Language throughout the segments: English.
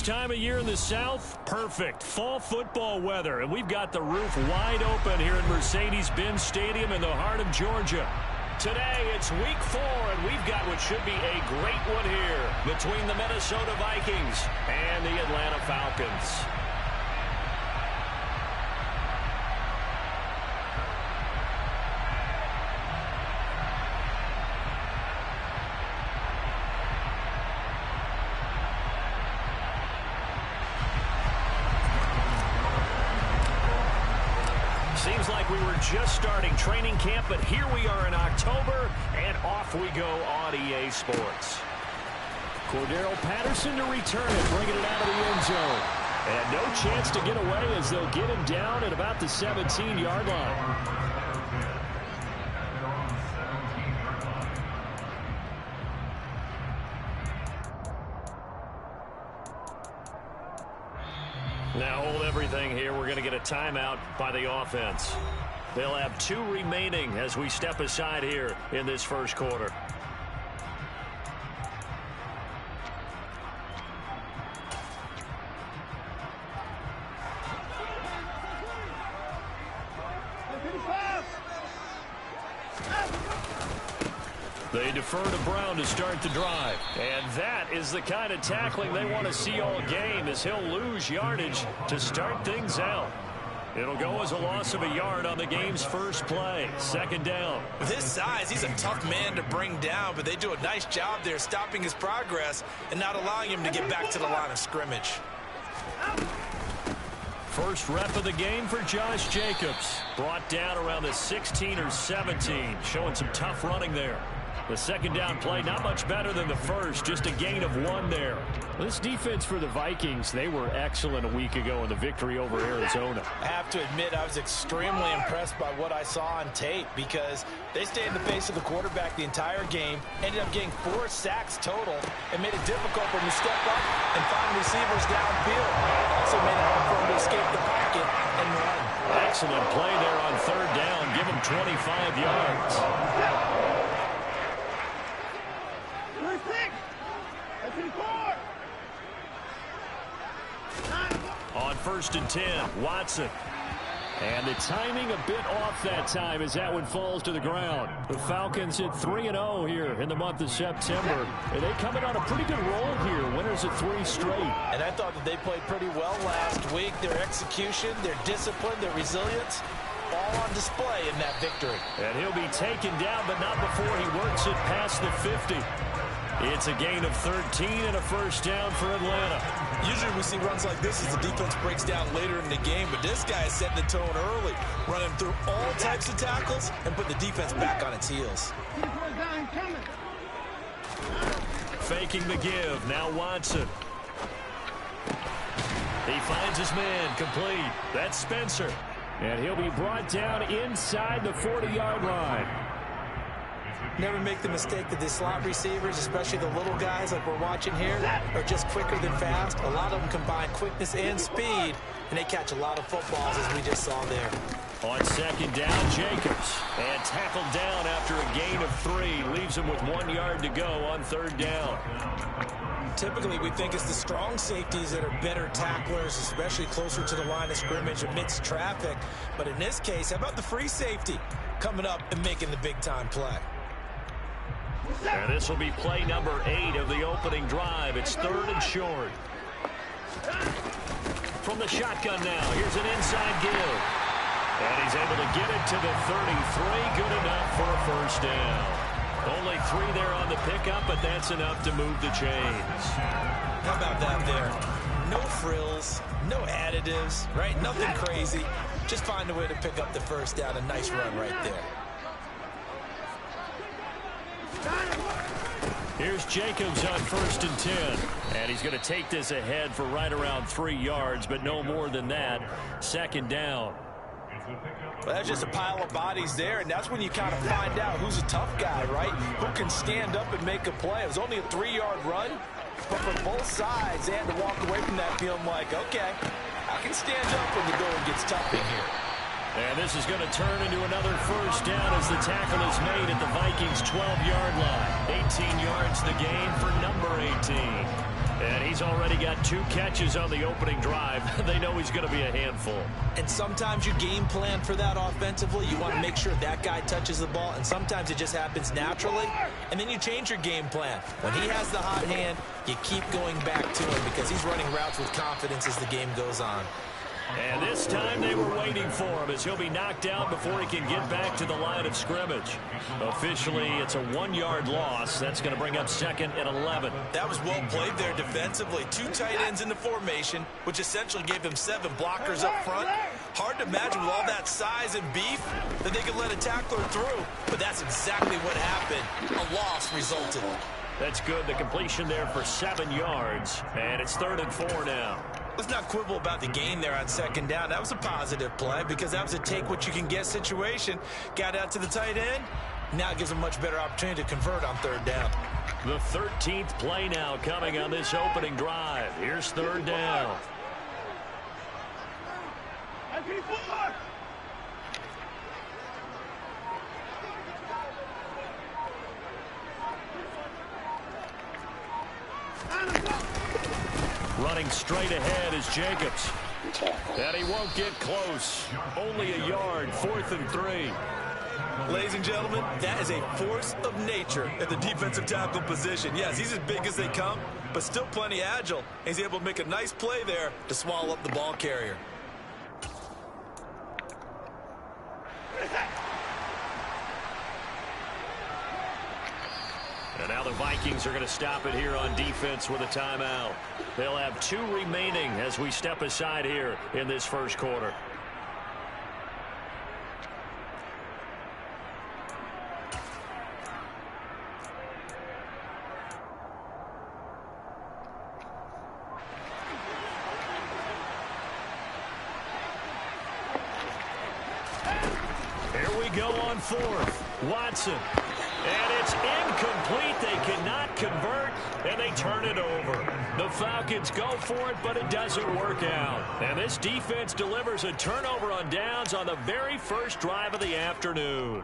time of year in the South? Perfect. Fall football weather. And we've got the roof wide open here at Mercedes-Benz Stadium in the heart of Georgia. Today, it's week 4, and we've got what should be a great one here between the Minnesota Vikings and the Atlanta Falcons. Seems like we were just starting training camp, but here we are in October, and off we go on EA Sports. Cordero Patterson to return it, bringing it out of the end zone. And no chance to get away as they'll get him down at about the 17-yard line. Now hold everything here. We're going to get a timeout by the offense. They'll have 2 remaining as we step aside here in this first quarter. They defer to Brown to start the drive. And that is the kind of tackling they want to see all game, as he'll lose yardage to start things out. It'll go as a loss of a yard on the game's first play. Second down. With his size, he's a tough man to bring down, but they do a nice job there stopping his progress and not allowing him to get back to the line of scrimmage. First rep of the game for Josh Jacobs. Brought down around the 16 or 17, showing some tough running there. The second down play, not much better than the first, just a gain of 1 there. This defense for the Vikings, they were excellent a week ago in the victory over Arizona. I have to admit, I was extremely impressed by what I saw on tape, because they stayed in the face of the quarterback the entire game, ended up getting 4 sacks total, and made it difficult for him to step up and find receivers downfield. Also made it hard for him to escape the pocket and run. Excellent play there on third down. Give him 25 yards. On 1st and 10, Watson. And the timing a bit off that time as that one falls to the ground. The Falcons hit 3-0 here in the month of September. And they coming on a pretty good roll here. Winners of 3 straight. And I thought that they played pretty well last week. Their execution, their discipline, their resilience, all on display in that victory. And he'll be taken down, but not before he works it past the 50. It's a gain of 13 and a first down for Atlanta. Usually we see runs like this as the defense breaks down later in the game, but this guy is setting the tone early, running through all types of tackles and put the defense back on its heels. Faking the give, now Watson. He finds his man, complete. That's Spencer. And he'll be brought down inside the 40-yard line. Never make the mistake that the slot receivers, especially the little guys like we're watching here, are just quicker than fast. A lot of them combine quickness and speed, and they catch a lot of footballs, as we just saw there. On second down, Jacobs. And tackled down after a gain of 3. Leaves him with 1 yard to go on third down. Typically, we think it's the strong safeties that are better tacklers, especially closer to the line of scrimmage amidst traffic. But in this case, how about the free safety coming up and making the big-time play? And this will be play number 8 of the opening drive. It's 3rd and short. From the shotgun now, here's an inside give. And he's able to get it to the 33. Good enough for a first down. Only 3 there on the pickup, but that's enough to move the chains. How about that there? No frills, no additives, right? Nothing crazy. Just find a way to pick up the first down. A nice run right there. Here's Jacobs on 1st and 10. And he's going to take this ahead for right around 3 yards, but no more than that. Second down. Well, that's just a pile of bodies there, and that's when you kind of find out who's a tough guy, right? Who can stand up and make a play. It was only a 3-yard run, but for both sides, they had to walk away from that feeling like, okay, I can stand up when the going gets tough in here. And this is going to turn into another first down as the tackle is made at the Vikings' 12-yard line. 18 yards the gain for number 18. And he's already got 2 catches on the opening drive. They know he's going to be a handful. And sometimes you game plan for that offensively. You want to make sure that guy touches the ball, and sometimes it just happens naturally. And then you change your game plan. When he has the hot hand, you keep going back to him because he's running routes with confidence as the game goes on. And this time they were waiting for him as he'll be knocked down before he can get back to the line of scrimmage. Officially, it's a 1-yard loss. That's going to bring up 2nd and 11. That was well played there defensively. 2 tight ends in the formation, which essentially gave him 7 blockers up front. Hard to imagine with all that size and beef that they could let a tackler through. But that's exactly what happened. A loss resulted. That's good. The completion there for 7 yards. And it's 3rd and 4 now. Let's not quibble about the gain there on 2nd down. That was a positive play because that was a take-what-you-can-get situation. Got out to the tight end. Now it gives him a much better opportunity to convert on 3rd down. The 13th play now coming on this opening drive. Here's 3rd down. Running straight ahead is Jacobs. And he won't get close. Only a yard, 4th and 3. Ladies and gentlemen, that is a force of nature at the defensive tackle position. Yes, he's as big as they come, but still plenty agile. He's able to make a nice play there to swallow up the ball carrier. And now the Vikings are going to stop it here on defense with a timeout. They'll have 2 remaining as we step aside here in this first quarter. Here we go on 4th. Watson. And it's incomplete. They cannot convert, and they turn it over. The Falcons go for it, but it doesn't work out. And this defense delivers a turnover on downs on the very first drive of the afternoon.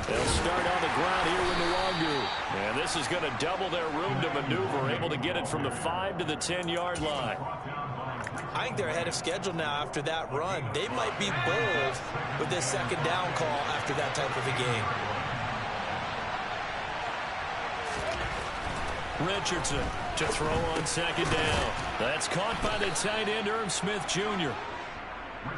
They'll start on the ground here with Nwangu. And this is going to double their room to maneuver, able to get it from the 5 to the 10-yard line. I think they're ahead of schedule now after that run. They might be bold with this 2nd down call after that type of a game. Richardson to throw on 2nd down. That's caught by the tight end, Irv Smith Jr.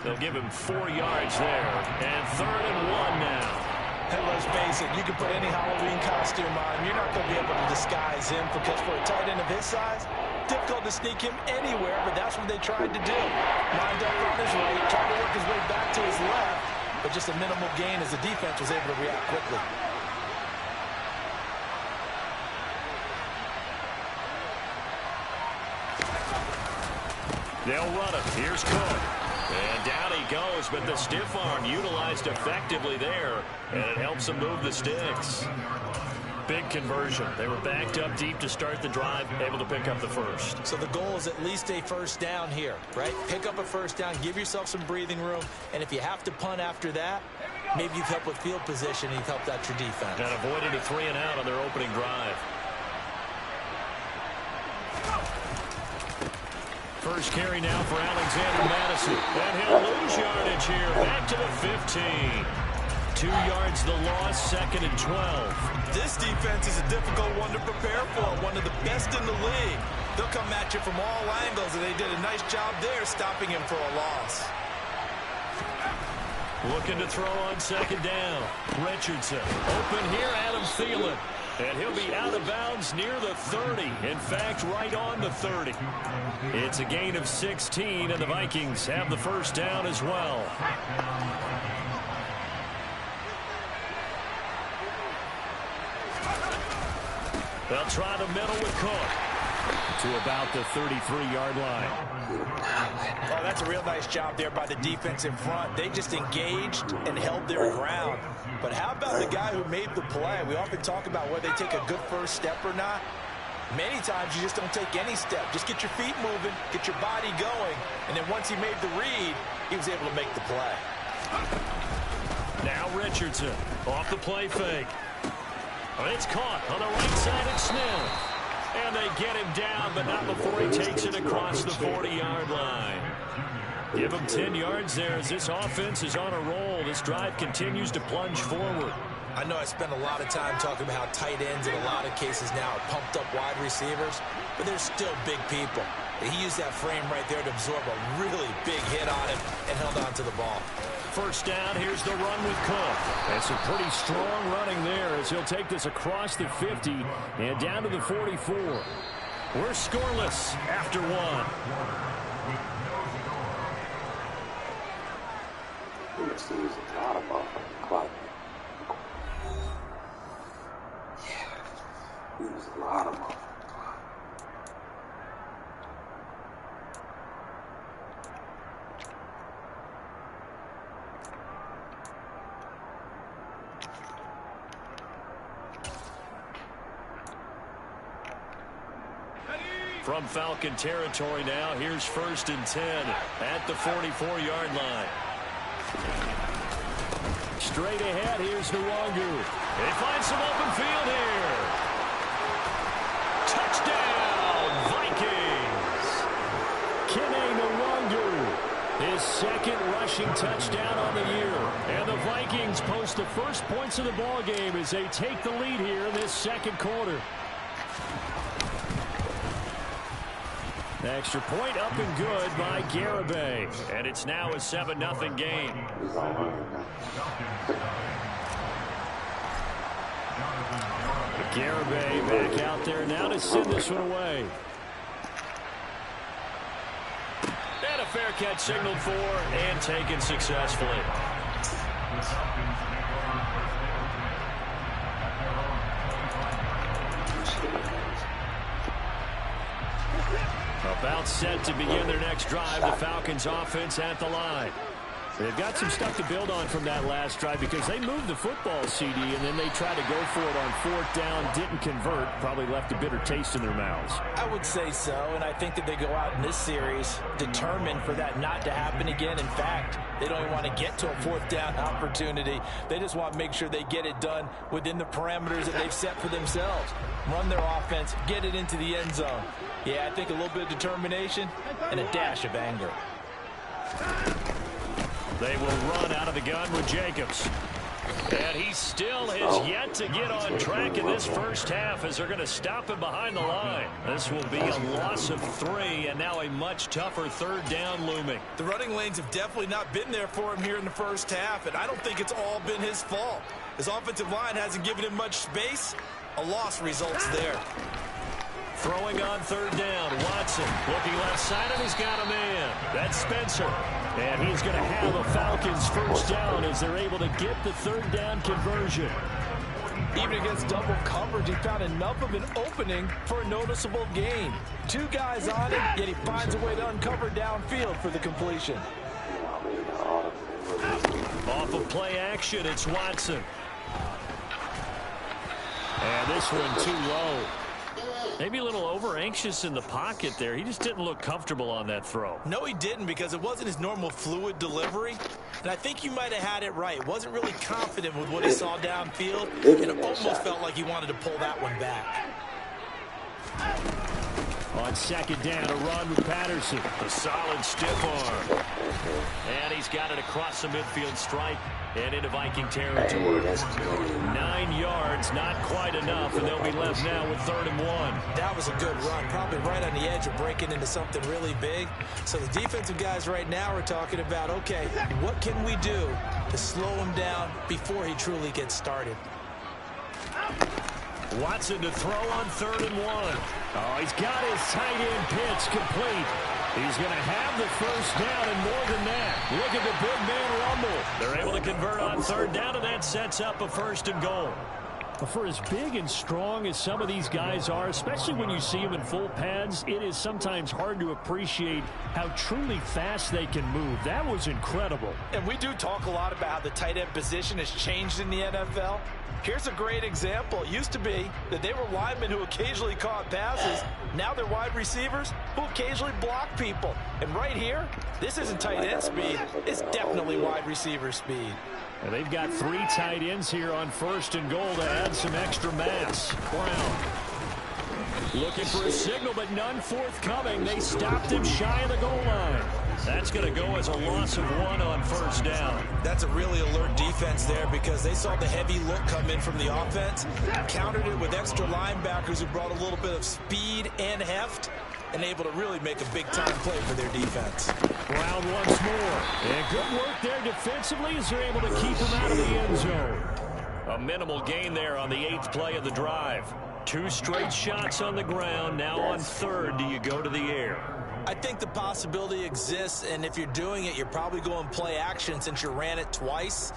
They'll give him 4 yards there. And 3rd and 1 now. And let's face it, you can put any Halloween costume on him. You're not going to be able to disguise him because for a tight end of his size, difficult to sneak him anywhere, but that's what they tried to do. Lined up on his right, tried to work his way back to his left, but just a minimal gain as the defense was able to react quickly. They'll run it. Here's Cook. And down he goes, but the stiff arm utilized effectively there, and it helps them move the sticks. Big conversion. They were backed up deep to start the drive, able to pick up the first. So the goal is at least a 1st down here, right? Pick up a 1st down, give yourself some breathing room, and if you have to punt after that, maybe you've helped with field position and you've helped out your defense. And avoided a 3 and out on their opening drive. First carry now for Alexander Madison. And he'll lose yardage here. Back to the 15. 2 yards the loss, 2nd and 12. This defense is a difficult one to prepare for. One of the best in the league. They'll come at you from all angles, and they did a nice job there stopping him for a loss. Looking to throw on 2nd down. Richardson. Open here, Adam Thielen. And he'll be out of bounds near the 30. In fact, right on the 30. It's a gain of 16, and the Vikings have the 1st down as well. They'll try the middle with Cook to about the 33-yard line. Oh, that's a real nice job there by the defense in front. They just engaged and held their ground. But how about the guy who made the play? We often talk about whether they take a good first step or not. Many times you just don't take any step. Just get your feet moving, get your body going, and then once he made the read, he was able to make the play. Now Richardson off the play fake. It's caught on the right side of Smith. And they get him down, but not before he takes it across the 40-yard line. Give him 10 yards there as this offense is on a roll. This drive continues to plunge forward. I know I spend a lot of time talking about how tight ends in a lot of cases now are pumped up wide receivers, but they're still big people. He used that frame right there to absorb a really big hit on him and held on to the ball. First down, here's the run with Cook. That's some pretty strong running there as he'll take this across the 50 and down to the 44. We're scoreless after one. Let's lose a lot of motherfucking clock. Yeah, we lose a lot of motherfucking clock. From Falcon territory now, here's 1st and 10 at the 44-yard line. Straight ahead, here's Nwangu. They find some open field here. Touchdown, Vikings! Kene Nwangu, his second rushing touchdown on the year. And the Vikings post the first points of the ball game as they take the lead here in this second quarter. Extra point up and good by Garibay. And it's now a 7-0 game. Garibay back out there now to send this one away. And a fair catch signaled for and taken successfully. About set to begin their next drive, the Falcons offense at the line. They've got some stuff to build on from that last drive because they moved the football, CD, and then they tried to go for it on 4th down, didn't convert, probably left a bitter taste in their mouths. I would say so, and I think that they go out in this series determined for that not to happen again. In fact, they don't even want to get to a 4th down opportunity. They just want to make sure they get it done within the parameters that they've set for themselves. Run their offense, get it into the end zone. Yeah, I think a little bit of determination and a dash of anger. They will run out of the gun with Jacobs. And he still has yet to get on track in this first half as they're going to stop him behind the line. This will be a loss of 3 and now a much tougher 3rd down looming. The running lanes have definitely not been there for him here in the first half, and I don't think it's all been his fault. His offensive line hasn't given him much space. A loss results there. Throwing on 3rd down, Watson looking left side, and he's got a man. That's Spencer. And he's going to have the Falcons first down as they're able to get the 3rd down conversion. Even against double coverage, he found enough of an opening for a noticeable gain. 2 guys on him, yet he finds a way to uncover downfield for the completion. Off of play action, it's Watson. And this one too low. Maybe a little over-anxious in the pocket there. He just didn't look comfortable on that throw. No, he didn't, because it wasn't his normal fluid delivery. And I think you might have had it right. Wasn't really confident with what he saw downfield, and it almost felt like he wanted to pull that one back. On 2nd down, a run with Patterson. A solid stiff arm. And he's got it across the midfield stripe and into Viking territory. 9 yards, not quite enough, and they'll be left now with 3rd and 1. That was a good run, probably right on the edge of breaking into something really big. So the defensive guys right now are talking about, okay, what can we do to slow him down before he truly gets started? Watson to throw on 3rd and 1. Oh, he's got his tight end pitch complete. He's going to have the first down and more than that. Look at the big man rumble. They're able to convert on 3rd down, and that sets up a 1st and goal. For as big and strong as some of these guys are, especially when you see them in full pads, it is sometimes hard to appreciate how truly fast they can move. That was incredible. And we do talk a lot about how the tight end position has changed in the NFL. Here's a great example. It used to be that they were linemen who occasionally caught passes. Now they're wide receivers who occasionally block people. And right here, this isn't tight end speed. It's definitely wide receiver speed. And they've got 3 tight ends here on 1st and goal to add some extra mass. Brown looking for a signal, but none forthcoming. They stopped him shy of the goal line. That's going to go as a loss of 1 on 1st down. That's a really alert defense there because they saw the heavy look come in from the offense, countered it with extra linebackers who brought a little bit of speed and heft, and able to really make a big-time play for their defense. Brown once more. And good work there defensively as they're able to keep him out of the end zone. A minimal gain there on the 8th play of the drive. 2 straight shots on the ground. Now on 3rd, do you go to the air? I think the possibility exists, and if you're doing it, you're probably going play action since you ran it twice.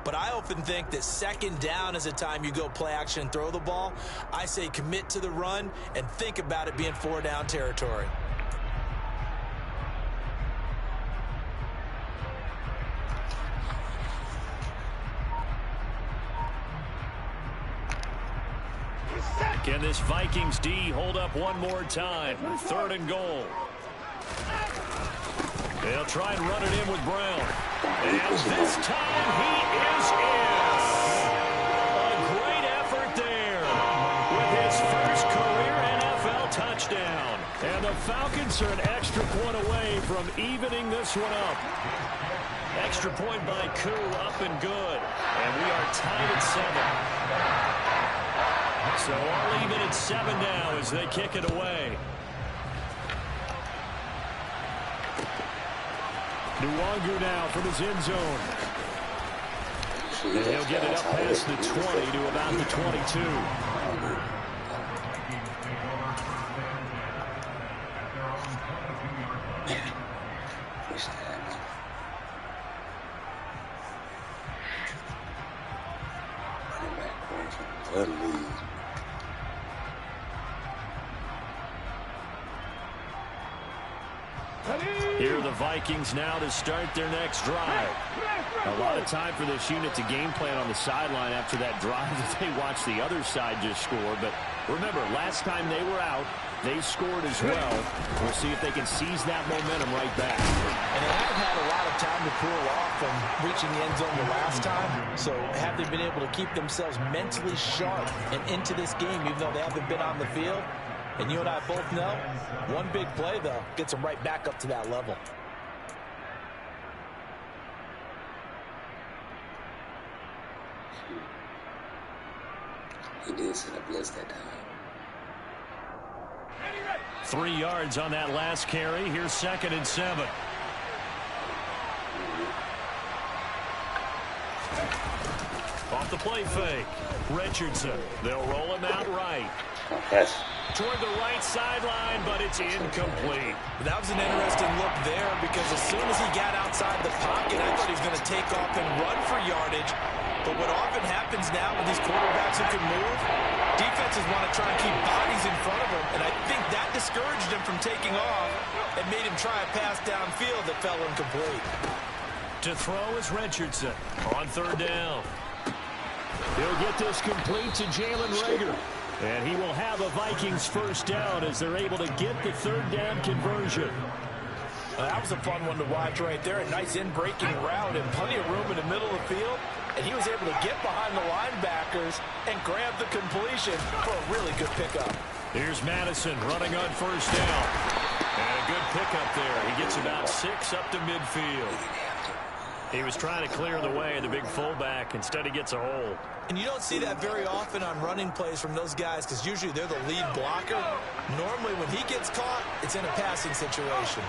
But I often think that 2nd down is the time you go play action and throw the ball. I say commit to the run and think about it being 4-down territory. Can this Vikings D hold up one more time? 3rd and goal. They'll try and run it in with Brown. And this time he is in. A great effort there with his first career NFL touchdown. And the Falcons are an extra point away from evening this one up. Extra point by Koo, up and good. And we are tied at 7. So all even at 7 now as they kick it away. Nwangu now from his end zone. And he'll get it up past the 20 to about the 22. Here are the Vikings now to start their next drive. A lot of time for this unit to game plan on the sideline after that drive that they watched the other side just score. But remember, last time they were out, they scored as well. We'll see if they can seize that momentum right back. And they haven't had a lot of time to cool off from reaching the end zone the last time. So have they been able to keep themselves mentally sharp and into this game even though they haven't been on the field? And you and I both know, one big play, though, gets them right back up to that level. He did set up blitz that time. 3 yards on that last carry. Here's 2nd and 7. Off the play fake. Richardson. They'll roll him out right. Yes. Toward the right sideline, but it's incomplete. That was an interesting look there because as soon as he got outside the pocket, I thought he was going to take off and run for yardage. But what often happens now with these quarterbacks who can move, defenses want to try and keep bodies in front of them, and I think that discouraged him from taking off and made him try a pass downfield that fell incomplete. To throw is Richardson on 3rd down. He'll get this complete to Jalen Reagor. And he will have a Vikings 1st down as they're able to get the 3rd down conversion. That was a fun one to watch right there. A nice in-breaking route and plenty of room in the middle of the field. And he was able to get behind the linebackers and grab the completion for a really good pickup. Here's Madison running on 1st down. And a good pickup there. He gets about 6 up to midfield. He was trying to clear the way, the big fullback. Instead, he gets a hole. And you don't see that very often on running plays from those guys because usually they're the lead blocker. Normally, when he gets caught, it's in a passing situation.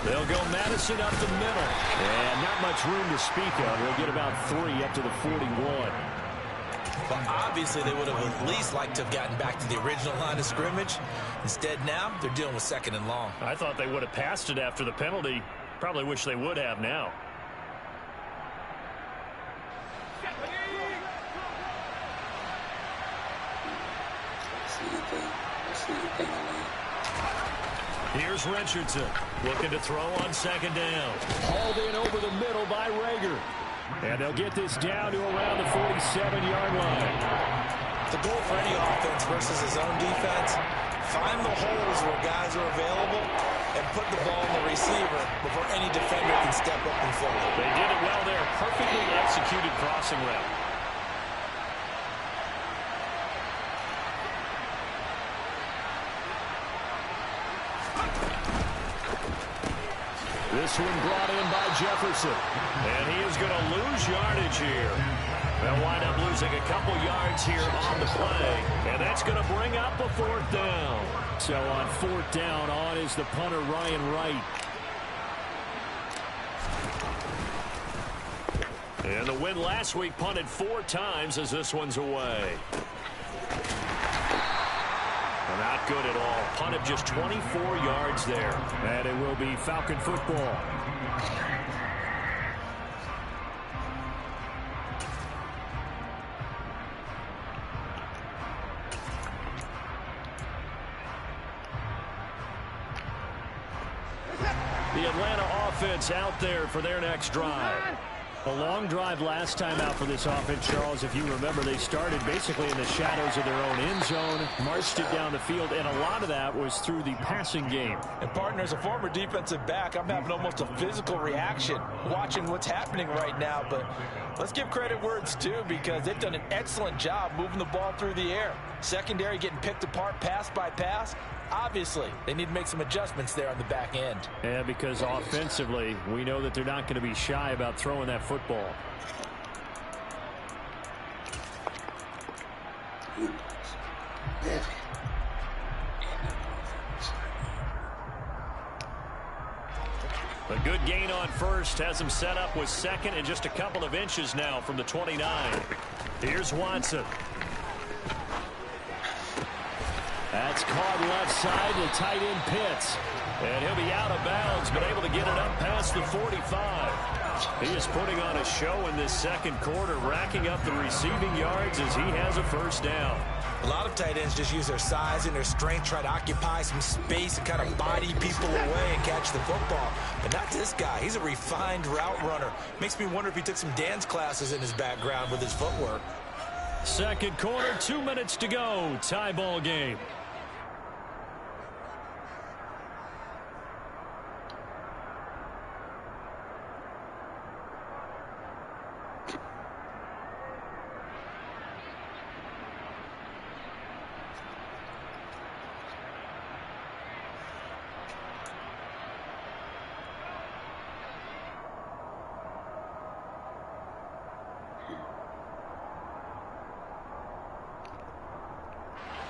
They'll go Madison up the middle. And not much room to speak of. He'll get about 3 up to the 41. But obviously, they would have at least liked to have gotten back to the original line of scrimmage. Instead, now, they're dealing with 2nd and long. I thought they would have passed it after the penalty. Probably wish they would have now. Here's Richardson looking to throw on second down. Hauled in over the middle by Rager. And they'll get this down to around the 47-yard line. The goal for any offense versus his own defense, find the holes where guys are available and put the ball in the receiver before any defender can step up and fill it. They did it well there. Perfectly executed crossing route. This one brought in by Jefferson. And he is going to lose yardage here. They'll wind up losing a couple yards here on the play. And that's going to bring up a fourth down. So on fourth down, on is the punter, Ryan Wright. And the win last week punted 4 times as this one's away. Not good at all. Punt of just 24 yards there. And it will be Falcon football. The Atlanta offense out there for their next drive. A long drive last time out for this offense, Charles. If you remember, they started basically in the shadows of their own end zone, marched it down the field, and a lot of that was through the passing game. And partner, as a former defensive back, I'm having almost a physical reaction watching what's happening right now. But let's give credit where it's due, because they've done an excellent job moving the ball through the air. Secondary getting picked apart pass by pass. Obviously, they need to make some adjustments there on the back end. Yeah, because offensively, we know that they're not going to be shy about throwing that football. A good gain on first has him set up with second and just a couple of inches now from the 29. Here's Watson. That's caught left side to tight end Pitts. And he'll be out of bounds, but able to get it up past the 45. He is putting on a show in this second quarter, racking up the receiving yards as he has a first down. A lot of tight ends just use their size and their strength, try to occupy some space and kind of body people away and catch the football. But not this guy. He's a refined route runner. Makes me wonder if he took some dance classes in his background with his footwork. Second quarter, 2 minutes to go. Tie ball game.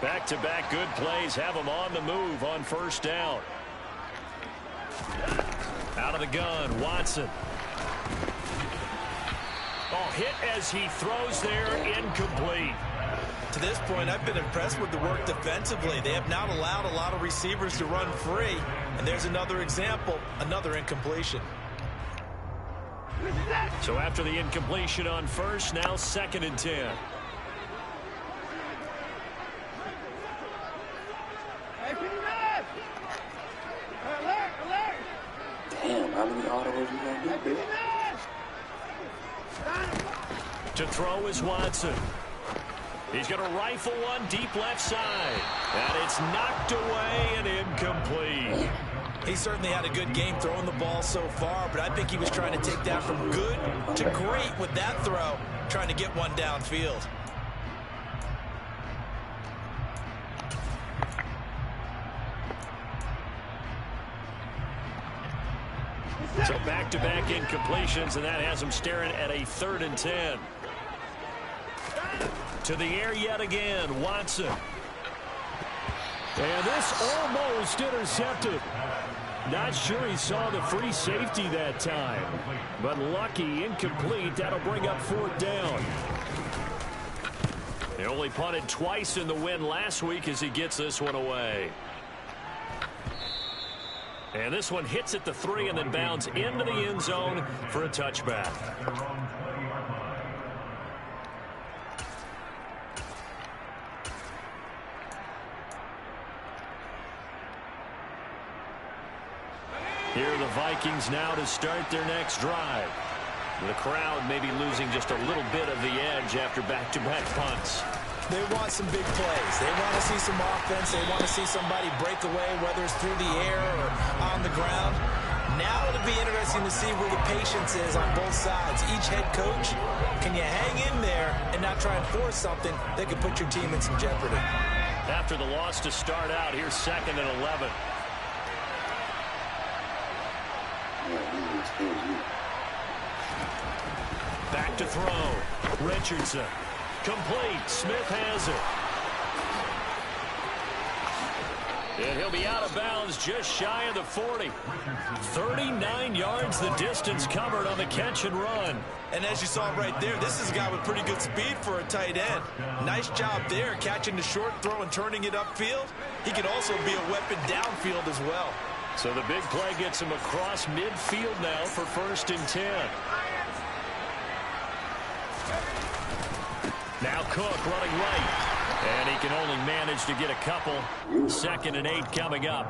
Back-to-back good plays have them on the move on first down. Out of the gun, Watson. Oh, hit as he throws there, incomplete. To this point, I've been impressed with the work defensively. They have not allowed a lot of receivers to run free. And there's another example, another incompletion. So after the incompletion on first, now 2nd and 10. Damn, how many autos you gonna do, bitch? To throw is Watson. He's going to rifle one deep left side. And it's knocked away and incomplete. He certainly had a good game throwing the ball so far, but I think he was trying to take that from good to great with that throw, trying to get one downfield. So back-to-back incompletions, and that has him staring at a 3rd and 10. To the air yet again, Watson. And this almost intercepted. Not sure he saw the free safety that time. But lucky, incomplete. That'll bring up 4th down. They only punted twice in the win last week as he gets this one away. And this one hits at the 3 and then bounds into the end zone for a touchback. Vikings now to start their next drive. The crowd may be losing just a little bit of the edge after back-to-back punts. They want some big plays. They want to see some offense. They want to see somebody break away, whether it's through the air or on the ground. Now it'll be interesting to see where the patience is on both sides. Each head coach, can you hang in there and not try and force something that could put your team in some jeopardy? After the loss to start out, here's 2nd and 11. Back to throw. Richardson. Complete. Smith has it. And he'll be out of bounds just shy of the 40. 39 yards the distance covered on the catch and run. And as you saw right there, this is a guy with pretty good speed for a tight end. Nice job there, catching the short throw and turning it upfield. He can also be a weapon downfield as well. So the big play gets him across midfield now for 1st and 10. Now Cook running right. And he can only manage to get a couple. 2nd and 8 coming up.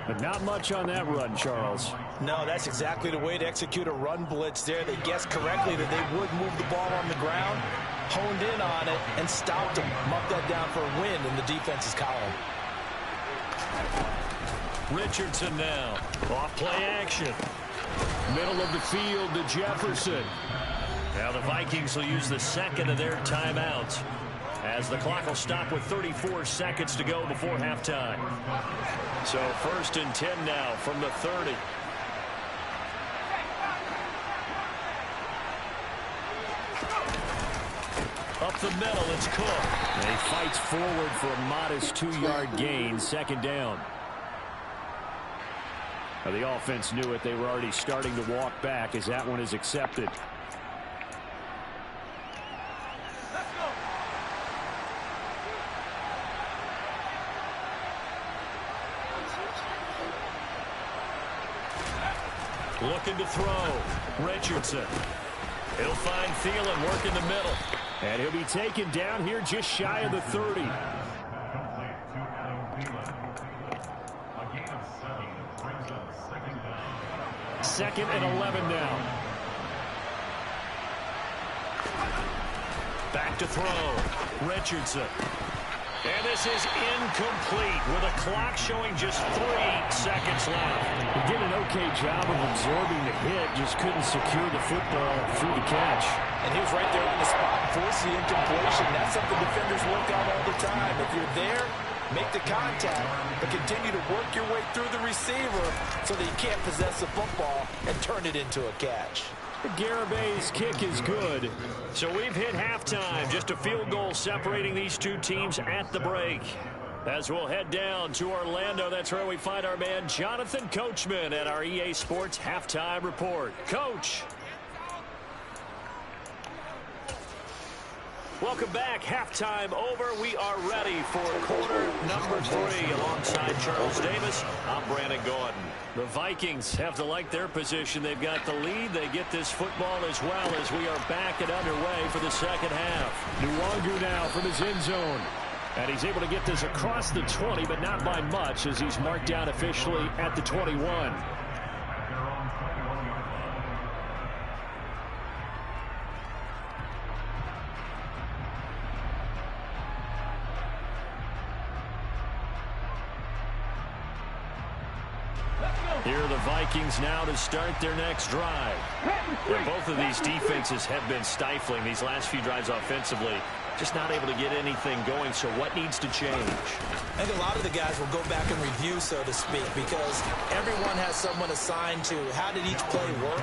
But not much on that run, Charles. No, that's exactly the way to execute a run blitz there. They guessed correctly that they would move the ball on the ground, honed in on it, and stopped him. Marked that down for a win in the defense's column. Richardson now. Off play action. Middle of the field to Jefferson. Now the Vikings will use the 2nd of their timeouts, as the clock will stop with 34 seconds to go before halftime. So 1st and 10 now from the 30. Up the middle, it's Cook. And he fights forward for a modest 2-yard gain, 2nd down. Now the offense knew it. They were already starting to walk back as that one is accepted. Looking to throw. Richardson. He'll find Thielen, work in the middle. And he'll be taken down here just shy of the 30. Second and 11 now. Back to throw. Richardson. And this is incomplete with a clock showing just 3 seconds left. He did an okay job of absorbing the hit, just couldn't secure the football through the catch. And he was right there on the spot and forced the incompletion. That's something defenders work on all the time. If you're there, make the contact, but continue to work your way through the receiver so that you can't possess the football and turn it into a catch. Garabay's kick is good. So we've hit halftime. Just a field goal separating these two teams at the break. As we'll head down to Orlando, that's where we find our man Jonathan Coachman at our EA Sports Halftime Report. Coach. Welcome back. Halftime over. We are ready for quarter number 3. Alongside Charles Davis, I'm Brandon Gordon. The Vikings have to like their position. They've got the lead. They get this football as well as we are back and underway for the second half. Nwangu now from his end zone. And he's able to get this across the 20, but not by much as he's marked down officially at the 21. Here are the Vikings now to start their next drive. And both of these defenses have been stifling these last few drives offensively. Just not able to get anything going, so what needs to change? I think a lot of the guys will go back and review, so to speak, because everyone has someone assigned to how did each play work.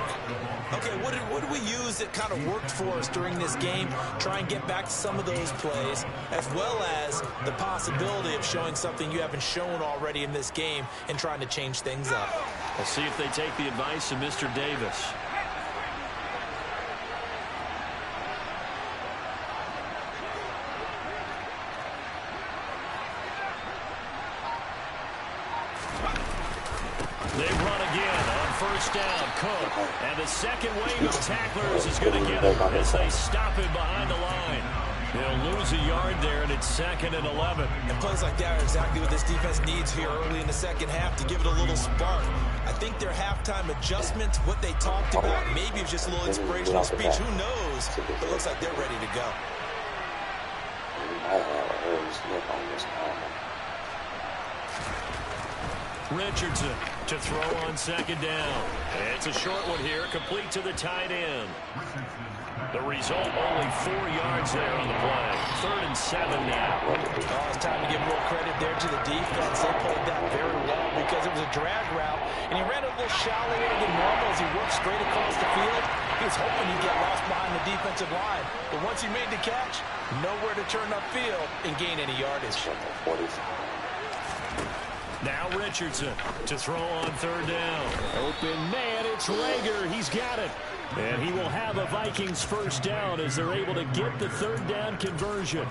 Okay, what did we use that kind of worked for us during this game? Try and get back to some of those plays, as well as the possibility of showing something you haven't shown already in this game and trying to change things up. We'll see if they take the advice of Mr. Davis. They run again on first down. Cook. And the second wave of tacklers is going to get him as they stop him behind the line. They'll lose a yard there, and it's 2nd and 11. And plays like that are exactly what this defense needs here early in the second half to give it a little spark. I think their halftime adjustments, what they talked about, maybe it's just a little inspirational speech. Who knows? But it looks like they're ready to go. Richardson to throw on 2nd down. It's a short one here, complete to the tight end. The result, only 4 yards there on the play. 3rd and 7 now. Oh, it's time to give more credit there to the defense. They played that very well because it was a drag route, and he ran a little shallower than normal as he worked straight across the field. He was hoping he'd get lost behind the defensive line, but once he made the catch, nowhere to turn upfield and gain any yardage. Now Richardson to throw on 3rd down. Open man, it's Rager. He's got it. And he will have a Vikings 1st down as they're able to get the 3rd down conversion.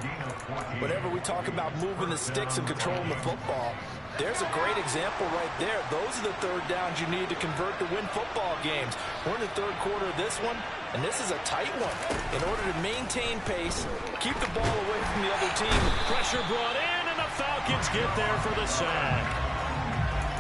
Whenever we talk about moving the sticks and controlling the football, there's a great example right there. Those are the 3rd downs you need to convert to win football games. We're in the 3rd quarter of this one, and this is a tight one. In order to maintain pace, keep the ball away from the other team. Pressure brought in, and the Falcons get there for the sack.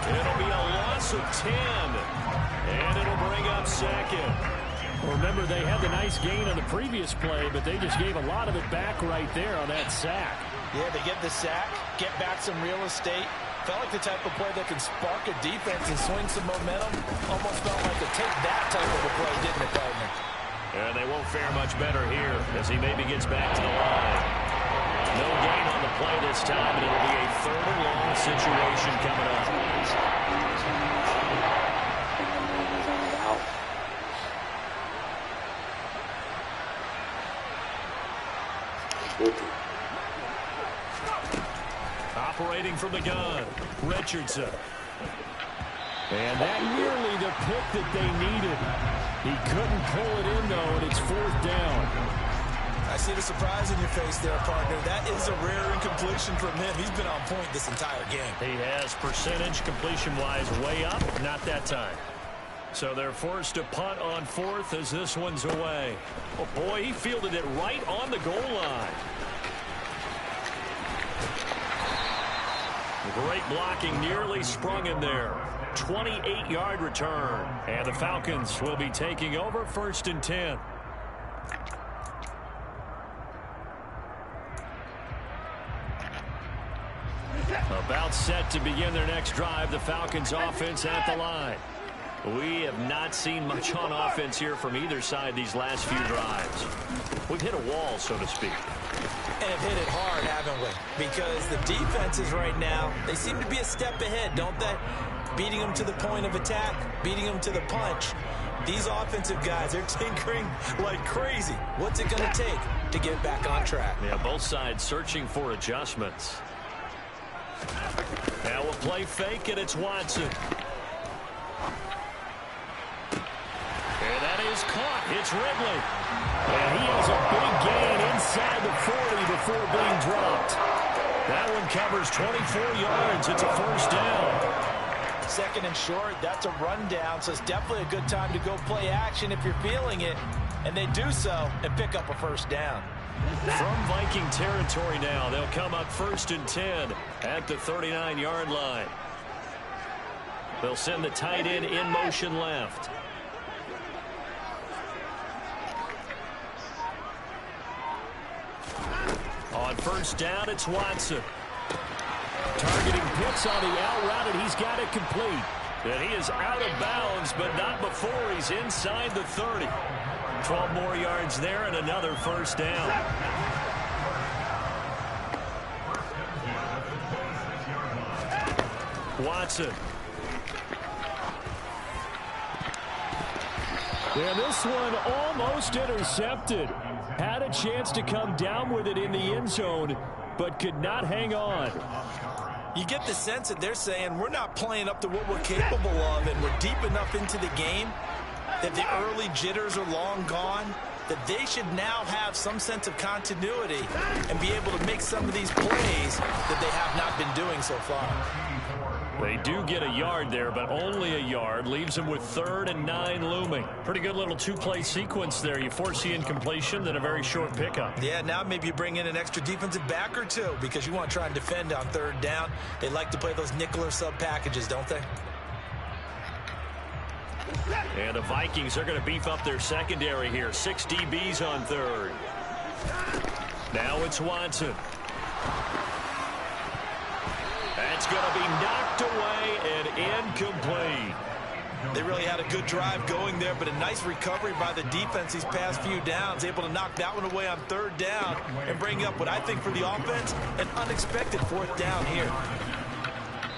It'll be a loss of 10, and it'll bring up 2nd. Remember, they had the nice gain on the previous play, but they just gave a lot of it back right there on that sack. Yeah, they get the sack, get back some real estate. Felt like the type of play that can spark a defense and swing some momentum. Almost felt like a take-that type of a play, didn't it, partner? And they won't fare much better here as he maybe gets back to the line. No gain on the play this time, and it'll be a 3rd and long situation coming up. Operating from the gun, Richardson. And that nearly the pick that they needed. He couldn't pull it in, though, and it's 4th down. I see the surprise in your face there, partner. That is a rare incompletion from him. He's been on point this entire game. He has percentage completion-wise way up, not that time. So they're forced to punt on 4th as this one's away. Oh, boy, he fielded it right on the goal line. Great blocking, nearly sprung him there. 28-yard return. And the Falcons will be taking over 1st and 10. About set to begin their next drive, the Falcons offense at the line. We have not seen much on offense here from either side these last few drives. We've hit a wall, so to speak. And have hit it hard, haven't we? Because the defenses right now, they seem to be a step ahead, don't they? Beating them to the point of attack, beating them to the punch. These offensive guys, they're tinkering like crazy. What's it going to take to get back on track? Yeah, both sides searching for adjustments. Now we'll play fake, and it's Watson. And that is caught. It's Ridley. And he has a big gain inside the 40 before being dropped. That one covers 24 yards. It's a 1st down. 2nd and short, that's a rundown, so it's definitely a good time to go play action if you're feeling it. And they do so and pick up a 1st down. From Viking territory now, they'll come up 1st and 10 at the 39-yard line. They'll send the tight end in motion left. On 1st down, it's Watson. Targeting Pitts on the out route, and he's got it complete. And he is out of bounds, but not before he's inside the 30. 12 more yards there and another 1st down. Watson. And this one almost intercepted. Had a chance to come down with it in the end zone, but could not hang on. You get the sense that they're saying we're not playing up to what we're capable of, and we're deep enough into the game that the early jitters are long gone, that they should now have some sense of continuity and be able to make some of these plays that they have not been doing so far. They do get a yard there, but only a yard. Leaves them with 3rd and 9 looming. Pretty good little two-play sequence there. You force the incompletion, then a very short pickup. Yeah, now maybe you bring in an extra defensive back or two because you want to try and defend on 3rd down. They like to play those nickel or sub packages, don't they? And the Vikings are going to beef up their secondary here. 6 DBs on 3rd. Now it's Watson. That's going to be knocked away and incomplete. They really had a good drive going there, but a nice recovery by the defense these past few downs. Able to knock that one away on 3rd down and bring up what I think for the offense, an unexpected 4th down here.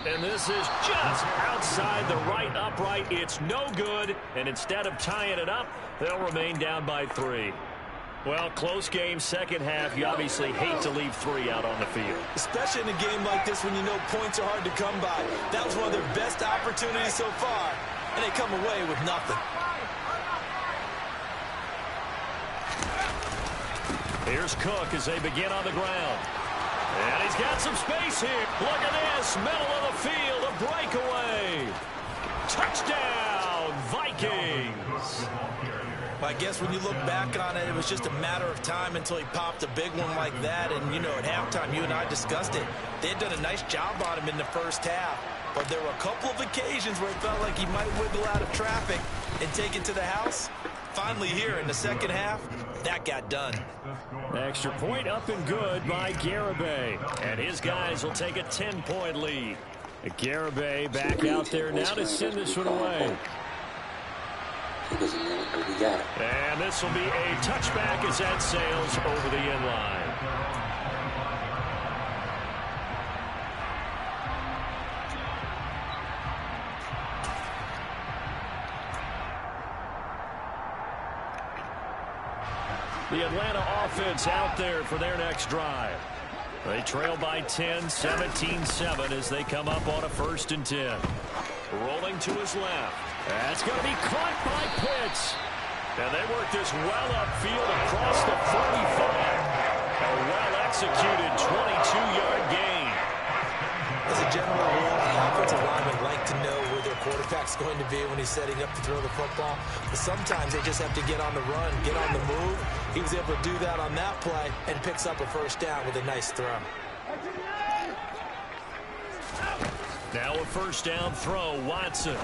And this is just outside the right upright. It's no good. And instead of tying it up, they'll remain down by 3. Well, close game, second half. You obviously hate to leave 3 out on the field. Especially in a game like this when you know points are hard to come by. That was one of their best opportunities so far, and they come away with nothing. Here's Cook as they begin on the ground. And he's got some space here. Look at this. Middle of the field. A breakaway. Touchdown, Vikings. I guess when you look back on it, it was just a matter of time until he popped a big one like that. And, you know, at halftime, you and I discussed it. They had done a nice job on him in the first half. But there were a couple of occasions where it felt like he might wiggle out of traffic and take it to the house. Finally here in the second half, that got done. Extra point up and good by Garibay. And his guys will take a 10-point lead. Garibay back out there now to send this one away. And this will be a touchback as that sails over the end line. The Atlanta offense out there for their next drive. They trail by 10, 17-7 as they come up on a 1st and 10. Rolling to his left. That's going to be caught by Pitts. And they work this well upfield across the 45. A well-executed 22-yard gain. As a general rule, the offensive linemen like to know where their quarterback's going to be when he's setting up to throw the football. But sometimes they just have to get on the run, get on the move. He was able to do that on that play and picks up a 1st down with a nice throw. Now a 1st down throw, Watson.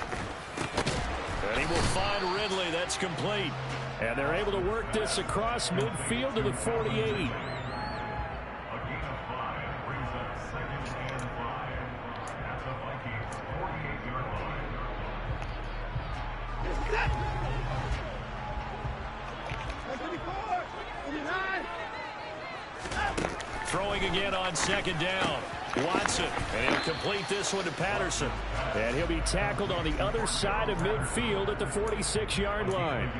And he will find Ridley. That's complete. And they're able to work this across midfield to the 48. Throwing again on 2nd down. Watson, and he'll complete this one to Patterson. And he'll be tackled on the other side of midfield at the 46-yard line.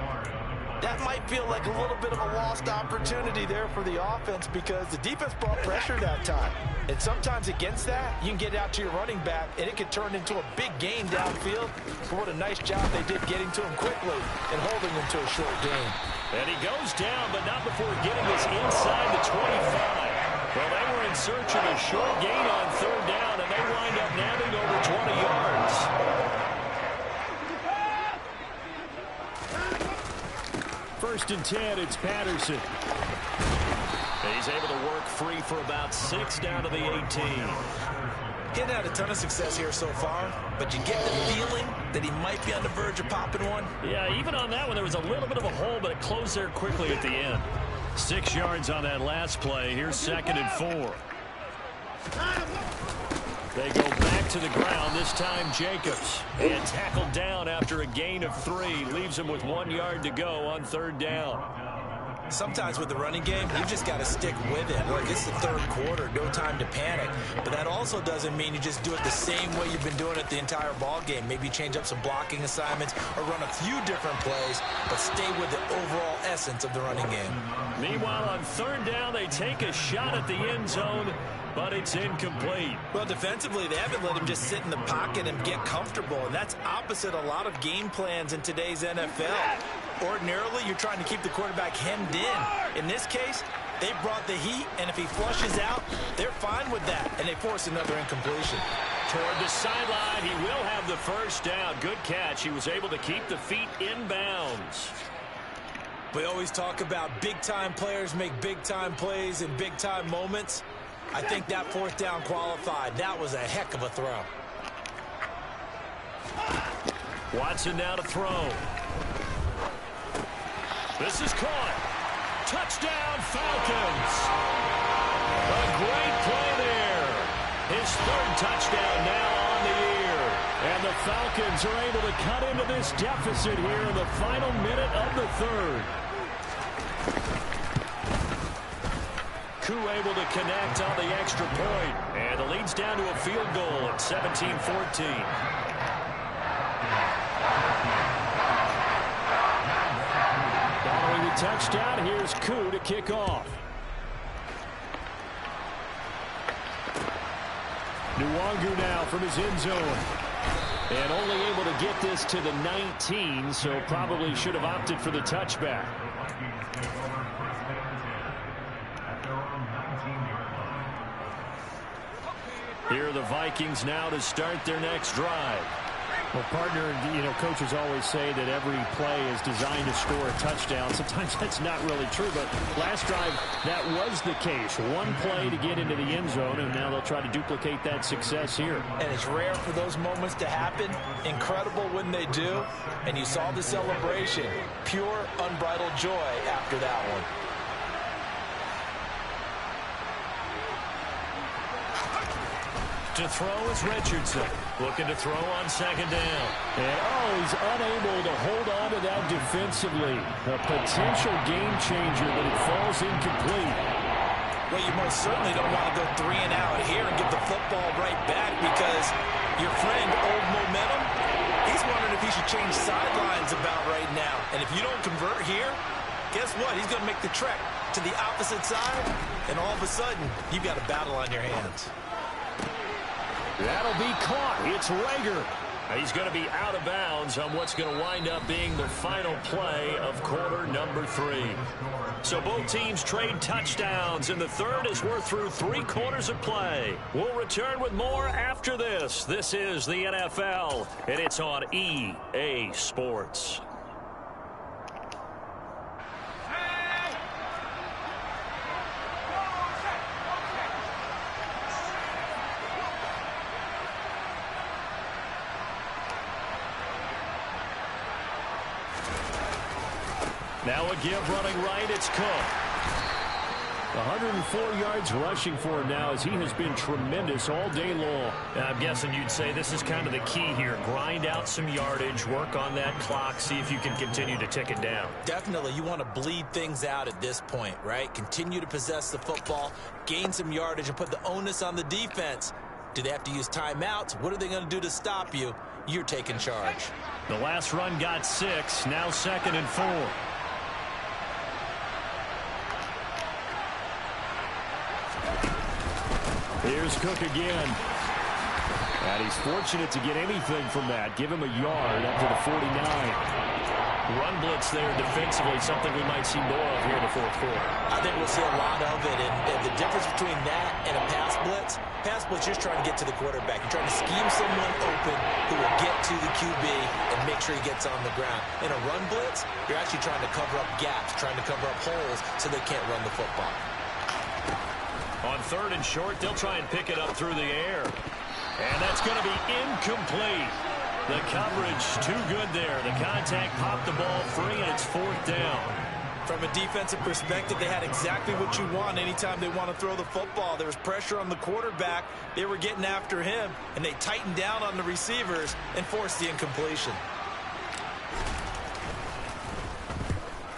That might feel like a little bit of a lost opportunity there for the offense because the defense brought pressure that time. And sometimes against that, you can get out to your running back, and it could turn into a big gain downfield. But what a nice job they did getting to him quickly and holding him to a short gain. And he goes down, but not before getting this inside the 25. Well, they were in search of a short gain on 3rd down, and they wind up nabbing over 20 yards. 1st and 10, it's Patterson. He's able to work free for about 6 down to the 18. He hadn't had a ton of success here so far, but you get the feeling that he might be on the verge of popping one. Yeah, even on that one, there was a little bit of a hole, but it closed there quickly at the end. 6 yards on that last play. Here's 2nd and 4. They go back to the ground, this time Jacobs. And tackled down after a gain of 3. Leaves him with 1 yard to go on 3rd down. Sometimes with the running game, you just got to stick with it. Look, it's the 3rd quarter, no time to panic. But that also doesn't mean you just do it the same way you've been doing it the entire ball game. Maybe change up some blocking assignments or run a few different plays, but stay with the overall essence of the running game. Meanwhile, on 3rd down, they take a shot at the end zone, but it's incomplete. Well, defensively, they haven't let him just sit in the pocket and get comfortable, and that's opposite a lot of game plans in today's NFL. Ordinarily, you're trying to keep the quarterback hemmed in. In this case, they brought the heat, and if he flushes out, they're fine with that, and they force another incompletion. Toward the sideline, he will have the first down. Good catch. He was able to keep the feet in bounds. We always talk about big-time players make big-time plays in big-time moments. I think that fourth down qualified. That was a heck of a throw. Watson now to throw. This is caught. Touchdown, Falcons. A great play there. His third touchdown now on the year. And the Falcons are able to cut into this deficit here in the final minute of the third. Koo able to connect on the extra point. And the lead's down to a field goal at 17-14. Following the touchdown, here's Koo to kick off. Nwangu now from his end zone. And only able to get this to the 19, so probably should have opted for the touchback. Here are the Vikings now to start their next drive. Well, partner, coaches always say that every play is designed to score a touchdown. Sometimes that's not really true, but last drive, that was the case. One play to get into the end zone, and now they'll try to duplicate that success here. And it's rare for those moments to happen. Incredible when they do. And you saw the celebration. Pure, unbridled joy after that one. To throw is Richardson. Looking to throw on second down. And, he's unable to hold on to that defensively. A potential game changer, but it falls incomplete. Well, you most certainly don't want to go 3 and out here and give the football right back because your friend, Old Momentum, he's wondering if he should change sidelines about right now. And if you don't convert here, guess what? He's going to make the trek to the opposite side, and all of a sudden, you've got a battle on your hands. That'll be caught. It's Rager. He's going to be out of bounds on what's going to wind up being the final play of quarter number 3. So both teams trade touchdowns in the third as we're through 3 quarters of play. We'll return with more after this. This is the NFL, and it's on EA Sports. Now a give running right, it's Cook. 104 yards rushing for him now as he has been tremendous all day long. I'm guessing you'd say this is kind of the key here. Grind out some yardage, work on that clock, see if you can continue to tick it down. Definitely, you want to bleed things out at this point, right? Continue to possess the football, gain some yardage, and put the onus on the defense. Do they have to use timeouts? What are they going to do to stop you? You're taking charge. The last run got 6, now 2nd and 4. Here's Cook again. And he's fortunate to get anything from that. Give him a yard up to the 49. Run blitz there defensively, something we might see more of here in the fourth quarter. I think we'll see a lot of it. And the difference between that and a pass blitz, you're just trying to get to the quarterback. You're trying to scheme someone open who will get to the QB and make sure he gets on the ground. In a run blitz, you're actually trying to cover up gaps, trying to cover up holes so they can't run the football. On 3rd and short, they'll try and pick it up through the air. And that's going to be incomplete. The coverage too good there. The contact popped the ball free, and it's 4th down. From a defensive perspective, they had exactly what you want anytime they want to throw the football. There was pressure on the quarterback. They were getting after him, and they tightened down on the receivers and forced the incompletion.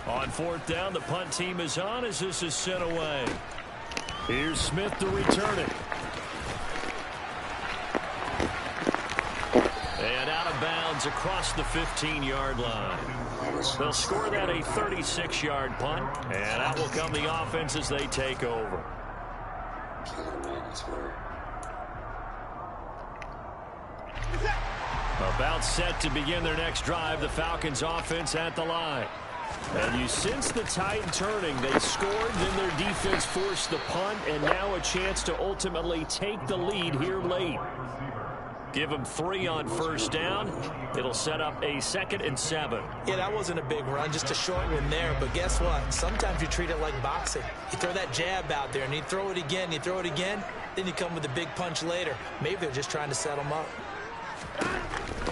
On 4th down, the punt team is on as this is sent away. Here's Smith to return it. And out of bounds across the 15-yard line. They'll score that a 36-yard punt, and out will come the offense as they take over. About set to begin their next drive, the Falcons offense at the line. And you sense the tide turning. They scored, then their defense forced the punt, and now a chance to ultimately take the lead here late. Give him 3 on first down. It'll set up a 2nd and 7. Yeah, that wasn't a big run, just a short one there. But guess what? Sometimes you treat it like boxing. You throw that jab out there, and you throw it again, then you come with a big punch later. Maybe they're just trying to set him up.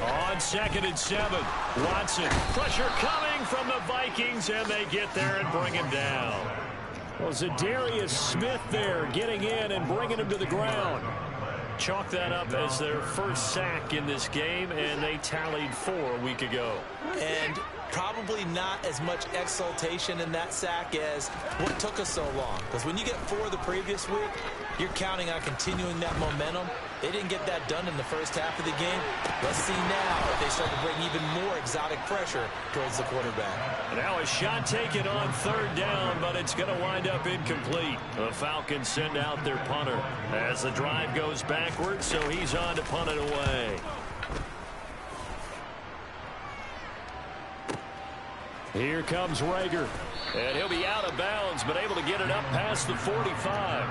On 2nd and 7, Watson. Pressure coming from the Vikings, and they get there and bring him down. Well, Zadarius Smith there getting in and bringing him to the ground. Chalk that up as their first sack in this game, and they tallied 4 a week ago. And probably not as much exultation in that sack as what took us so long. Because when you get 4 the previous week, you're counting on continuing that momentum. They didn't get that done in the first half of the game. Let's see now if they start to bring even more exotic pressure towards the quarterback. Now a shot taken on 3rd down, but it's going to wind up incomplete. The Falcons send out their punter as the drive goes backwards, so he's on to punt it away. Here comes Rager, and he'll be out of bounds, but able to get it up past the 45.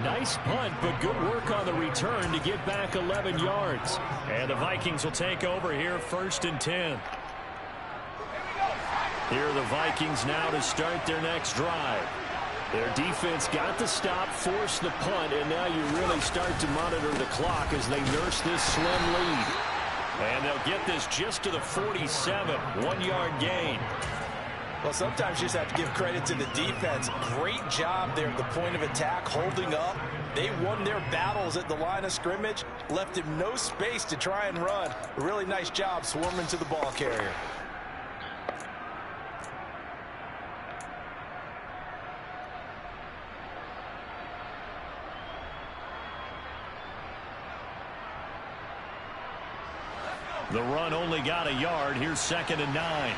Nice punt, but good work on the return to get back 11 yards. And the Vikings will take over here 1st and 10. Here are the Vikings now to start their next drive. Their defense got the stop, forced the punt, and now you really start to monitor the clock as they nurse this slim lead. And they'll get this just to the 47, 1-yard gain. Well, sometimes you just have to give credit to the defense. Great job there at the point of attack, holding up. They won their battles at the line of scrimmage, left him no space to try and run. A really nice job swarming to the ball carrier. The run only got a yard. Here's 2nd and 9.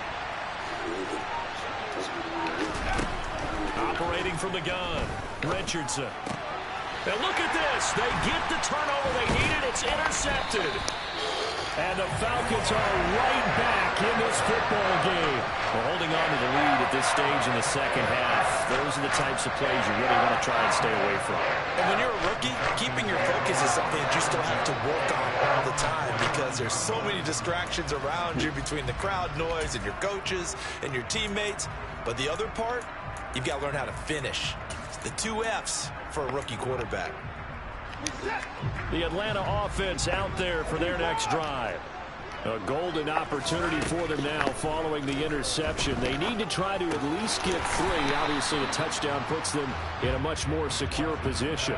Operating from the gun, Richardson. And look at this. They get the turnover they needed. It's intercepted. And the Falcons are right back in this football game. We're holding on to the lead at this stage in the second half. Those are the types of plays you really want to try and stay away from. And when you're a rookie, keeping your focus is something that you still have to work on all the time because there's so many distractions around you between the crowd noise and your coaches and your teammates. But the other part, you've got to learn how to finish. It's the 2 F's for a rookie quarterback. The Atlanta offense out there for their next drive. A golden opportunity for them now following the interception. They need to try to at least get 3. Obviously, a touchdown puts them in a much more secure position.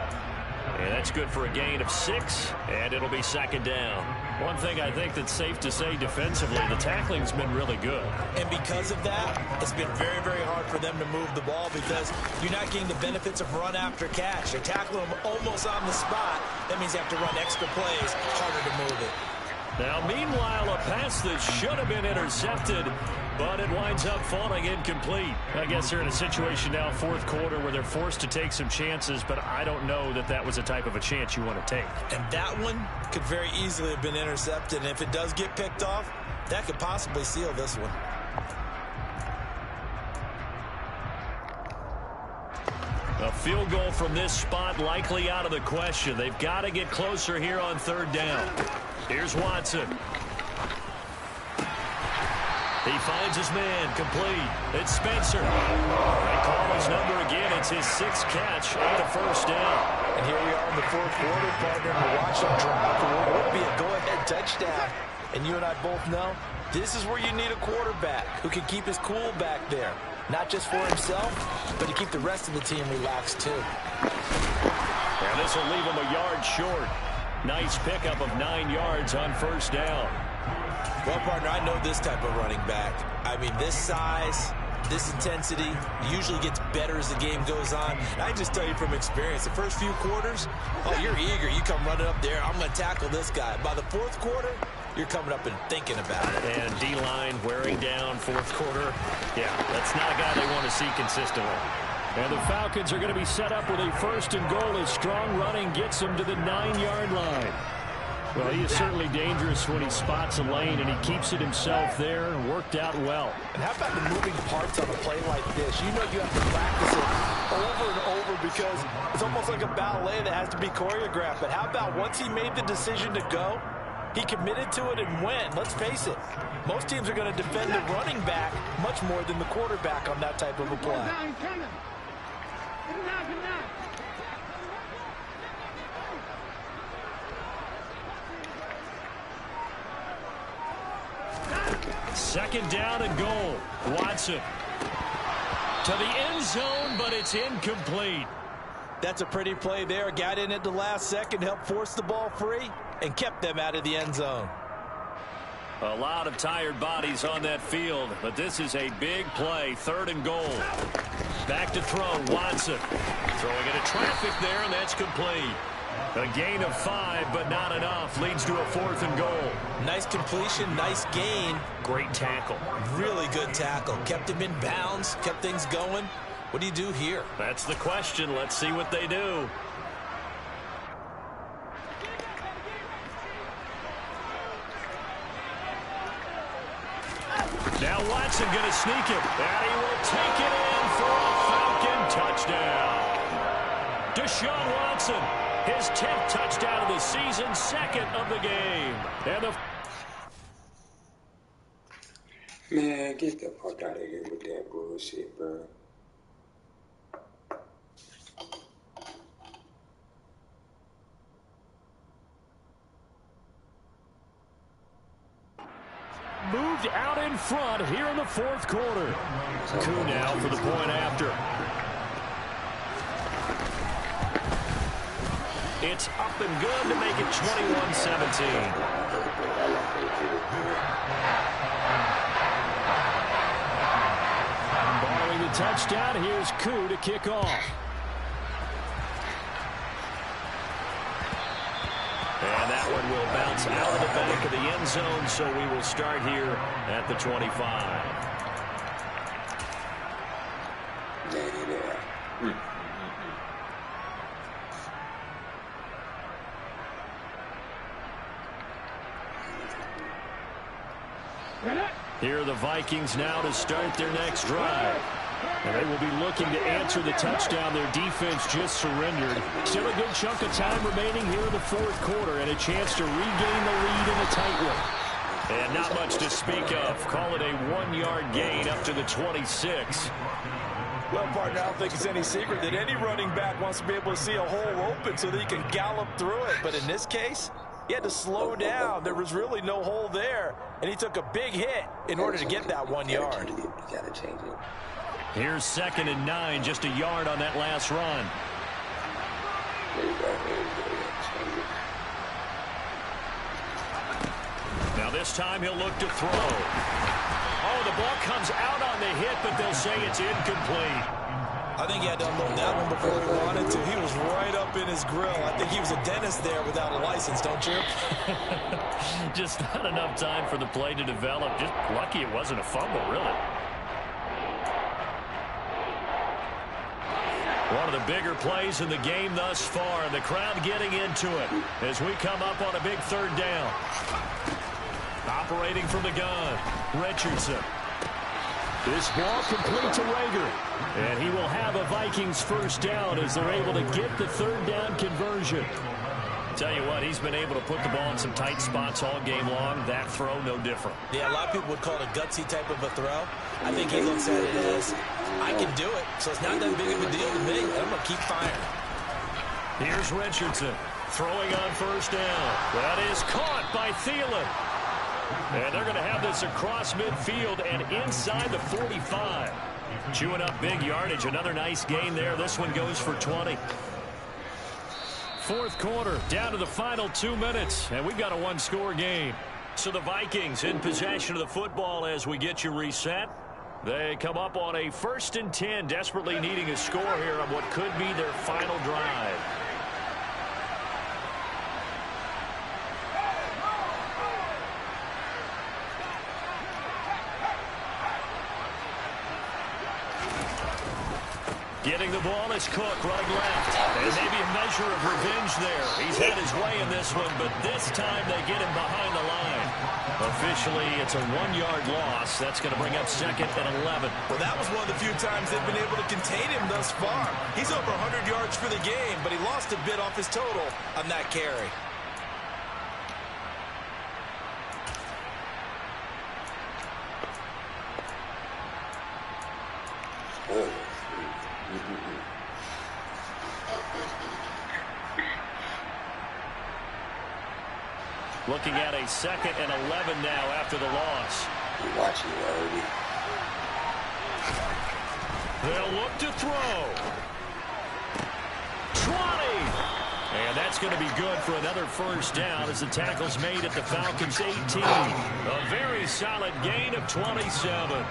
And that's good for a gain of 6, and it'll be 2nd down. One thing I think that's safe to say defensively, the tackling's been really good. And because of that, it's been very, very hard for them to move the ball because you're not getting the benefits of run after catch. They're tackling them almost on the spot. That means you have to run extra plays, harder to move it. Now, meanwhile, a pass that should have been intercepted, but it winds up falling incomplete. I guess they're in a situation now, 4th quarter, where they're forced to take some chances, but I don't know that that was the type of a chance you want to take. And that one could very easily have been intercepted, and if it does get picked off, that could possibly seal this one. A field goal from this spot likely out of the question. They've got to get closer here on 3rd down. Here's Watson. He finds his man, complete. It's Spencer. They call his number again. It's his 6th catch and a 1st down. And here we are in the 4th quarter, partner, to watch him drop what would be a go-ahead touchdown. And you and I both know this is where you need a quarterback who can keep his cool back there. Not just for himself, but to keep the rest of the team relaxed too. And this will leave him a yard short. Nice pickup of 9 yards on 1st down. Well, partner, I know this type of running back. I mean, this size, this intensity usually gets better as the game goes on. And I just tell you from experience, the first few quarters, oh, you're eager. You come running up there, I'm going to tackle this guy. By the 4th quarter, you're coming up and thinking about it. And D-line wearing down 4th quarter. Yeah, that's not a guy they want to see consistently. And the Falcons are going to be set up with a 1st and goal as strong running gets them to the 9-yard line. Well, he is certainly dangerous when he spots a lane, and he keeps it himself there and worked out well. And how about the moving parts on a play like this? You know you have to practice it over and over because it's almost like a ballet that has to be choreographed. But how about once he made the decision to go, He committed to it and went. Let's face it, most teams are going to defend the running back much more than the quarterback on that type of a play. Second down and goal. Watson to the end zone, but it's incomplete. That's a pretty play there. Got in at the last second, helped force the ball free, and kept them out of the end zone. A lot of tired bodies on that field, but this is a big play. Third and goal. Back to throw. Watson throwing into traffic there, and that's complete. A gain of 5, but not enough. Leads to a 4th and goal. Nice completion, nice gain. Great tackle. Really good tackle. Kept him in bounds, kept things going. What do you do here? That's the question. Let's see what they do. Now Watson going to sneak it. And he will take it in for a Falcon touchdown. Deshaun Watson, his 10th touchdown of the season, 2nd of the game. And the Man, get the fuck out of here with that bullshit, bro. moved out in front here in the 4th quarter. Koo now for the point after. It's up and good to make it 21-17. Following the touchdown, here's Koo to kick off. And that one will bounce out of the back of the end zone, so we will start here at the 25. Here are the Vikings now to start their next drive. And they will be looking to answer the touchdown their defense just surrendered. Still a good chunk of time remaining here in the 4th quarter and a chance to regain the lead in a tight one. And not much to speak of. Call it a 1-yard gain up to the 26. Well, partner, I don't think it's any secret that any running back wants to be able to see a hole open so that he can gallop through it. But in this case, he had to slow down. There was really no hole there, and he took a big hit in order to get that 1 yard. You gotta change it. Here's 2nd and 9, just a yard on that last run. Now this time he'll look to throw. Oh, the ball comes out on the hit, but they'll say it's incomplete. I think he had to unload that one before he wanted to. He was right up in his grill. I think he was a dentist there without a license, don't you? Just not enough time for the play to develop. Just lucky it wasn't a fumble, really. One of the bigger plays in the game thus far, and the crowd getting into it as we come up on a big 3rd down. Operating from the gun, Richardson. This ball complete to Rager, and he will have a Vikings 1st down as they're able to get the 3rd down conversion. Tell you what, he's been able to put the ball in some tight spots all game long. That throw, no different. Yeah, a lot of people would call it a gutsy type of a throw. I think he looks at it as, I can do it, so it's not that big of a deal to me. I'm going to keep firing. Here's Richardson throwing on 1st down. That is caught by Thielen. And they're going to have this across midfield and inside the 45. Chewing up big yardage. Another nice gain there. This one goes for 20. 4th quarter, down to the final 2 minutes, and we've got a 1-score game. So the Vikings in possession of the football as we get you reset. They come up on a 1st and 10, desperately needing a score here on what could be their final drive. Getting the ball is Cook running left. And maybe a measure of revenge there. He's had his way in this one, but this time they get him behind the line. Officially, it's a 1-yard loss. That's going to bring up 2nd and 11. Well, that was one of the few times they've been able to contain him thus far. He's over 100 yards for the game, but he lost a bit off his total on that carry. Oh. Looking at a 2nd and 11 now after the loss. You're watching already. They'll look to throw. 20. And that's going to be good for another first down as the tackle's made at the Falcons' 18. A very solid gain of 27.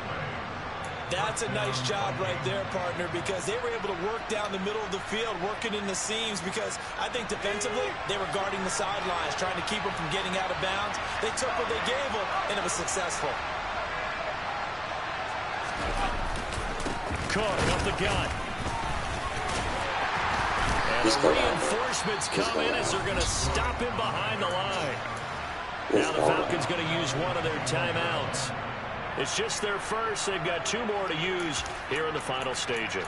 That's a nice job right there, partner, because they were able to work down the middle of the field, working in the seams, because I think defensively they were guarding the sidelines, trying to keep them from getting out of bounds. They took what they gave them, and it was successful. Cook up the gut. And the reinforcements come in as they're going to stop him behind the line. Now the Falcons going to use one of their timeouts. It's just their first. They've got 2 more to use here in the final stages.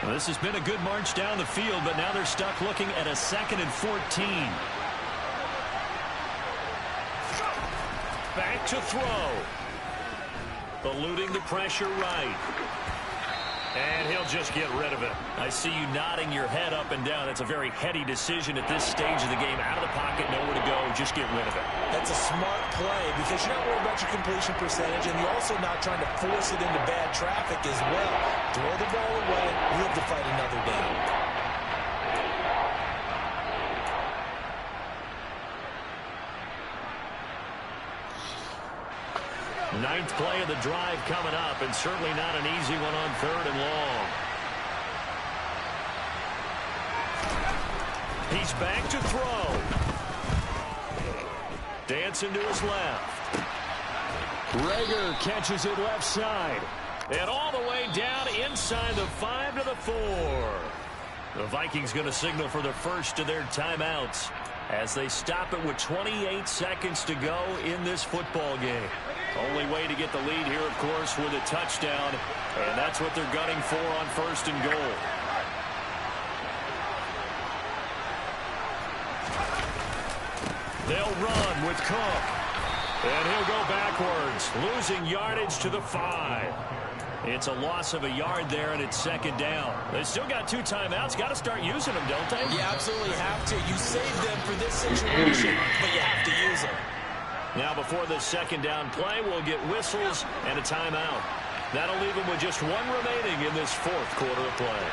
Well, this has been a good march down the field, but now they're stuck looking at a 2nd and 14. Back to throw. Eluding the pressure right. And he'll just get rid of it. I see you nodding your head up and down. It's a very heady decision at this stage of the game. Out of the pocket, nowhere to go. Just get rid of it. That's a smart play because you're not worried about your completion percentage, and you're also not trying to force it into bad traffic as well. Throw the ball away, live to fight another down. Ninth play of the drive coming up, and certainly not an easy one on 3rd and long. He's back to throw. Dancing to his left. Rager catches it left side. And all the way down inside the 5 to the 4. The Vikings going to signal for the first of their timeouts as they stop it with 28 seconds to go in this football game. Only way to get the lead here, of course, with a touchdown, and that's what they're gunning for on 1st and goal. They'll run with Cook, and he'll go backwards, losing yardage to the 5. It's a loss of a yard there, and it's 2nd down. They still got 2 timeouts. Got to start using them, don't they? You absolutely have to. You saved them for this situation, but you have to use them. Now before the 2nd down play, we'll get whistles and a timeout. That'll leave them with just 1 remaining in this 4th quarter of play.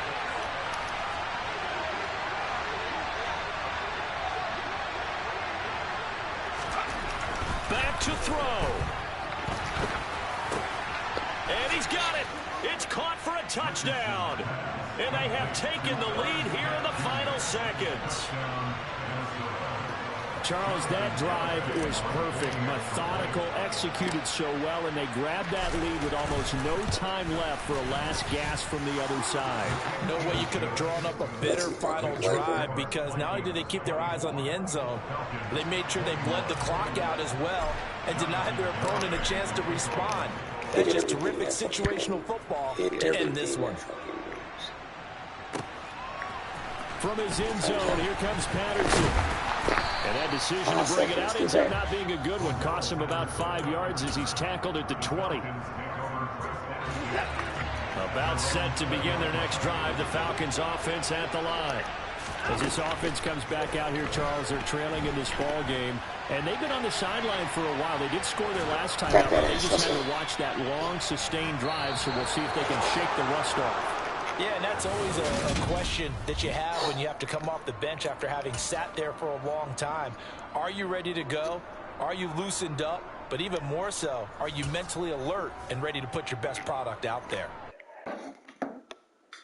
Back to throw. And he's got it. It's caught for a touchdown. And they have taken the lead here in the final seconds. Charles, that drive was perfect, methodical, executed so well, and they grabbed that lead with almost no time left for a last gasp from the other side. No way you could have drawn up a better final drive, because not only did they keep their eyes on the end zone, they made sure they bled the clock out as well and denied their opponent a chance to respond. That's just terrific situational football to end this one. From his end zone, here comes Patterson. And that decision to bring it out ends up not being a good one. Costs him about 5 yards as he's tackled at the 20. About set to begin their next drive. The Falcons offense at the line. As this offense comes back out here, Charles, they're trailing in this ball game. And they've been on the sideline for a while. They did score their last time out, but they just had to watch that long, sustained drive. So we'll see if they can shake the rust off. Yeah, and that's always a question that you have when you have to come off the bench after having sat there for a long time. Are you ready to go? Are you loosened up? But even more so, are you mentally alert and ready to put your best product out there?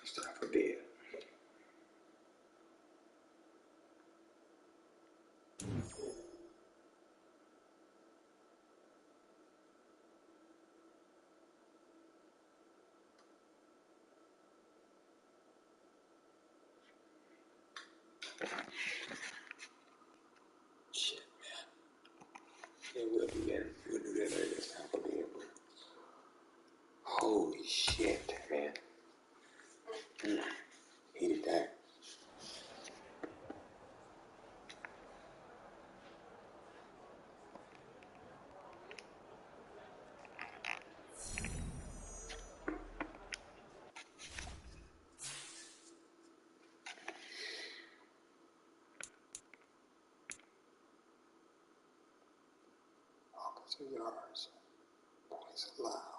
Stop for dead. Shit, man. Yeah, we'll do that. We'll do that later. Stop for dead, bro. Holy shit, man. yards. Points allowed.